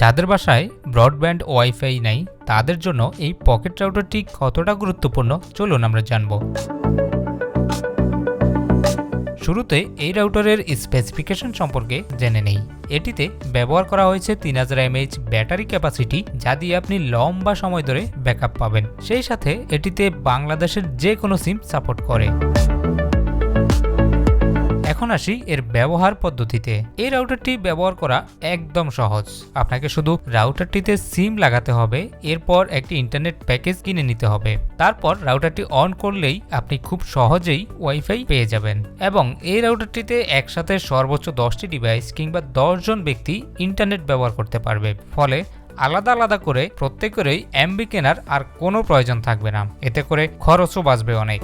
যাদের বাসায় broadband wifi নাই তাদের জন্য এই পকেট রাউটারটি কতটা গুরুত্বপূর্ণ চলুন আমরা জানব। শুরুতে এই রাউটারের স্পেসিফিকেশন সম্পর্কে জেনে নেই। এটিতে ব্যবহার করা হয়েছে 3000 mAh ব্যাটারি ক্যাপাসিটি, যা দিয়ে আপনি লম্বা সময় ধরে ব্যাকআপ পাবেন। সেই সাথে এটিতে বাংলাদেশের যে কোনো সিম সাপোর্ট করে। এখন আসি এর ব্যবহার পদ্ধতিতে। এই রাউটারটি ব্যবহার করা একদম সহজ। আপনাকে শুধু রাউটারটিতে সিম লাগাতে হবে, এরপর একটি ইন্টারনেট প্যাকেজ কিনে নিতে হবে। তারপর রাউটারটি অন করলেই আপনি খুব সহজেই ওয়াইফাই পেয়ে যাবেন এবং এই রাউটারটিতে একসাথে সর্বোচ্চ 10টি ডিভাইস কিংবা 10 জন ব্যক্তি ইন্টারনেট ব্যবহার করতে পারবে। ফলে আলাদা আলাদা করে প্রত্যেকেরই এমবি কেনার আর কোনো প্রয়োজন থাকবে না। এতে করে খরচও বাঁচবে অনেক।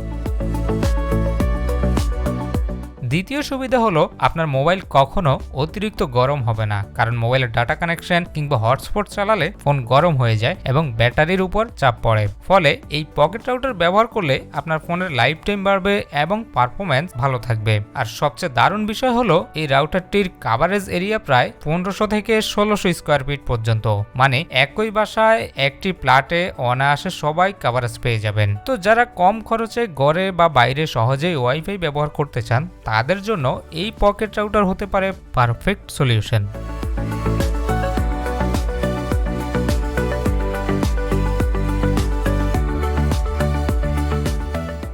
দ্বিতীয় সুবিধা হলো আপনার মোবাইল কখনো অতিরিক্ত গরম হবে না, কারণ মোবাইলের ডাটা কানেকশন কিংবা হটস্পট চালালে ফোন গরম হয়ে যায় এবং ব্যাটারির উপর চাপ পড়ে। ফলে এই পকেট রাউটার ব্যবহার করলে আপনার ফোনের লাইফ টাইম বাড়বে এবং পারফরম্যান্স ভালো থাকবে। আর সবচেয়ে দারুণ বিষয় হলো এই রাউটারটির কাভারেজ এরিয়া প্রায় 1500 থেকে 1600 স্কোয়ার ফিট পর্যন্ত, মানে একই বাসায় একটি প্লাটে অনায়াসে সবাই কাভারেজ পেয়ে যাবেন। তো যারা কম খরচে ঘরে বা বাইরে সহজেই ওয়াইফাই ব্যবহার করতে চান তাদের জন্য এই পকেট রাউটার হতে পারে পারফেক্ট সলিউশন।